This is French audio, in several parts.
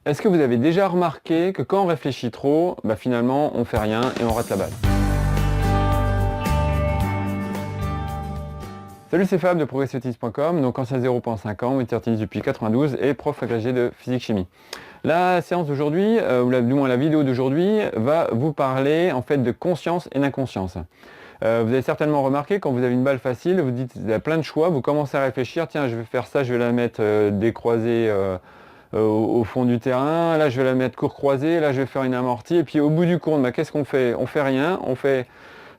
Est-ce que vous avez déjà remarqué que quand on réfléchit trop, finalement on fait rien et on rate la balle? Salut, c'est Fab de progressivtennis.com, donc ancien 0.5 ans, moniteur tennis depuis 92 et prof agrégé de physique-chimie. La séance d'aujourd'hui, ou du moins la vidéo d'aujourd'hui, va vous parler en fait de conscience et d'inconscience. Vous avez certainement remarqué, quand vous avez une balle facile, vous dites, il y a plein de choix, vous commencez à réfléchir, tiens, je vais faire ça, je vais la mettre décroisée au fond du terrain, là je vais la mettre court croisée, là je vais faire une amortie, et puis au bout du compte, qu'est-ce qu'on fait? On fait rien, on fait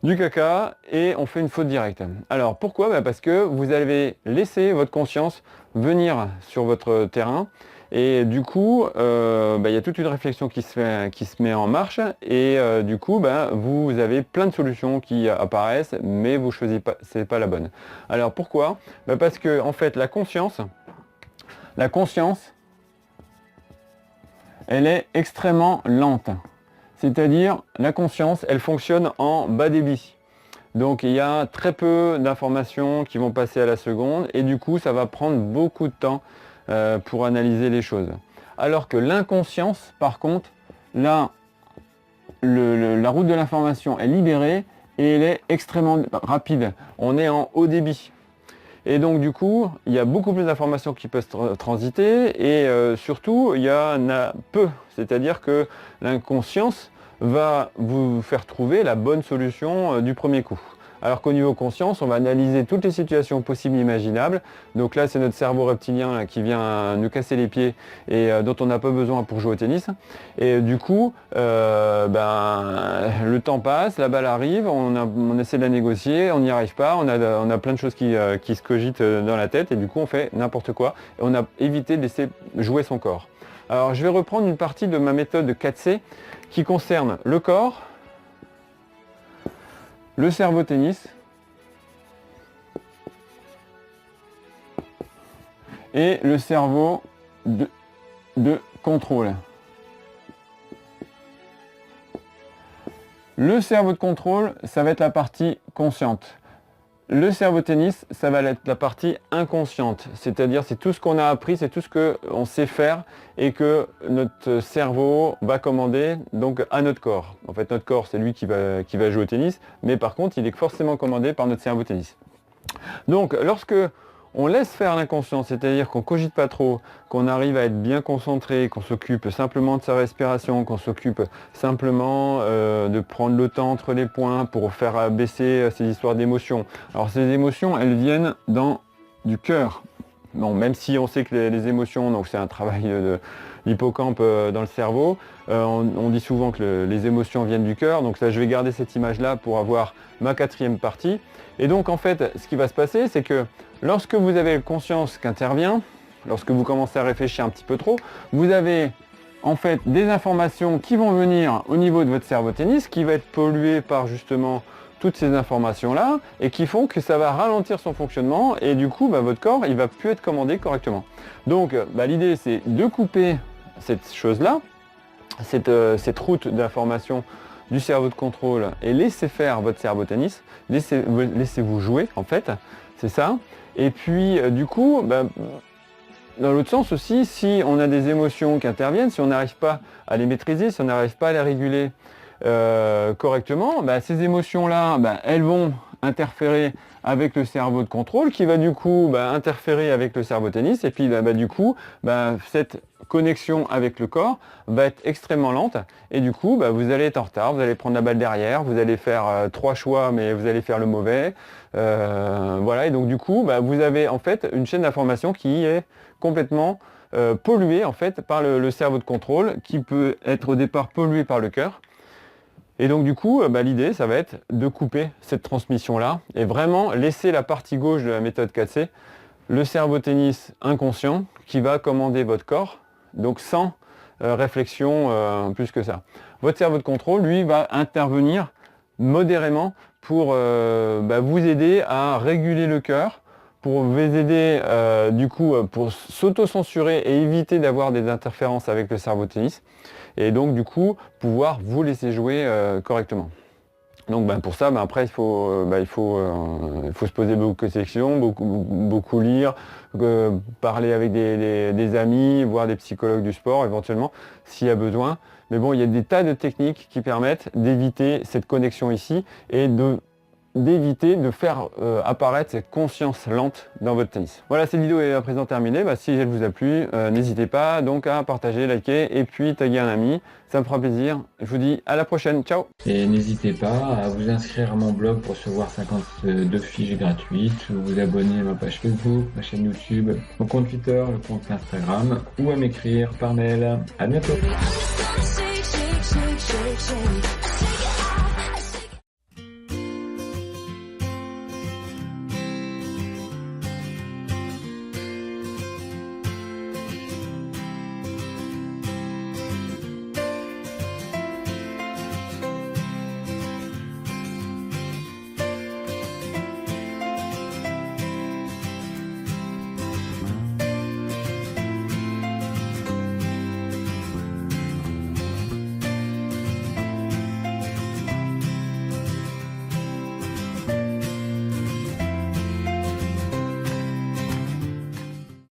du caca et on fait une faute directe. Alors pourquoi? Parce que vous avez laissé votre conscience venir sur votre terrain et du coup il y a toute une réflexion qui se met en marche et du coup vous avez plein de solutions qui apparaissent mais vous ne choisissez pas, c'est pas la bonne. Alors pourquoi? Parce que en fait la conscience elle est extrêmement lente. C'est-à-dire, la conscience, elle fonctionne en bas débit. Donc, il y a très peu d'informations qui vont passer à la seconde et du coup, ça va prendre beaucoup de temps pour analyser les choses. Alors que l'inconscience, par contre, là, la route de l'information est libérée et elle est extrêmement rapide. On est en haut débit. Et donc du coup, il y a beaucoup plus d'informations qui peuvent transiter et surtout, il y en a peu. C'est-à-dire que l'inconscience va vous faire trouver la bonne solution du premier coup. Alors qu'au niveau conscience, on va analyser toutes les situations possibles et imaginables. Donc là, c'est notre cerveau reptilien qui vient nous casser les pieds et dont on n'a pas besoin pour jouer au tennis. Et du coup, le temps passe, la balle arrive, on essaie de la négocier, on n'y arrive pas, on a plein de choses qui se cogitent dans la tête et du coup, on fait n'importe quoi. Et on a évité de laisser jouer son corps. Alors, je vais reprendre une partie de ma méthode de 4C qui concerne le corps, le cerveau tennis et le cerveau de contrôle. Le cerveau de contrôle, ça va être la partie consciente. Le cerveau tennis, ça va être la partie inconsciente, c'est-à-dire c'est tout ce qu'on a appris, c'est tout ce qu'on sait faire et que notre cerveau va commander donc à notre corps. En fait, notre corps, c'est lui qui va jouer au tennis, mais par contre, il est forcément commandé par notre cerveau tennis. Donc, lorsque on laisse faire l'inconscient, c'est-à-dire qu'on ne cogite pas trop, qu'on arrive à être bien concentré, qu'on s'occupe simplement de sa respiration, qu'on s'occupe simplement de prendre le temps entre les points pour faire baisser ces histoires d'émotions. Alors ces émotions, elles viennent du cœur. Bon, même si on sait que les émotions, donc c'est un travail de l'hippocampe dans le cerveau, on dit souvent que les émotions viennent du cœur, donc ça je vais garder cette image-là pour avoir ma quatrième partie. Et donc en fait, ce qui va se passer, c'est que lorsque vous avez conscience qu'intervient, lorsque vous commencez à réfléchir un petit peu trop, vous avez en fait des informations qui vont venir au niveau de votre cerveau tennis, qui va être pollué par justement toutes ces informations-là, et qui font que ça va ralentir son fonctionnement, et du coup, votre corps, il va plus être commandé correctement. Donc, l'idée, c'est de couper cette chose-là, cette route d'information du cerveau de contrôle, et laisser faire votre cerveau tennis, laissez-vous jouer, en fait, c'est ça. Et puis, du coup, dans l'autre sens aussi, si on a des émotions qui interviennent, si on n'arrive pas à les maîtriser, si on n'arrive pas à les réguler correctement, ces émotions-là, elles vont interférer avec le cerveau de contrôle qui va du coup interférer avec le cerveau tennis et puis du coup cette connexion avec le corps va être extrêmement lente et du coup vous allez être en retard, vous allez prendre la balle derrière, vous allez faire 3 choix mais vous allez faire le mauvais, voilà, et donc du coup vous avez en fait une chaîne d'information qui est complètement polluée en fait par le cerveau de contrôle qui peut être au départ pollué par le cœur. Et donc du coup, l'idée, ça va être de couper cette transmission-là et vraiment laisser la partie gauche de la méthode 4C, le cerveau tennis inconscient, qui va commander votre corps, donc sans réflexion plus que ça. Votre cerveau de contrôle, lui, va intervenir modérément pour vous aider à réguler le cœur, pour vous aider pour s'auto-censurer et éviter d'avoir des interférences avec le cerveau tennis et donc du coup pouvoir vous laisser jouer correctement. Donc pour ça, après il faut se poser beaucoup de questions, beaucoup lire, parler avec des amis, voir des psychologues du sport éventuellement s'il y a besoin. Mais bon, il y a des tas de techniques qui permettent d'éviter cette connexion ici et d'éviter de faire apparaître cette conscience lente dans votre tennis. Voilà, cette vidéo est à présent terminée. Si elle vous a plu, n'hésitez pas donc à partager, liker et puis taguer un ami. Ça me fera plaisir. Je vous dis à la prochaine. Ciao. Et n'hésitez pas à vous inscrire à mon blog pour recevoir 52 fiches gratuites, ou vous abonner à ma page Facebook, ma chaîne YouTube, mon compte Twitter, le compte Instagram, ou à m'écrire par mail. À bientôt. Shake, shake, shake, shake, shake.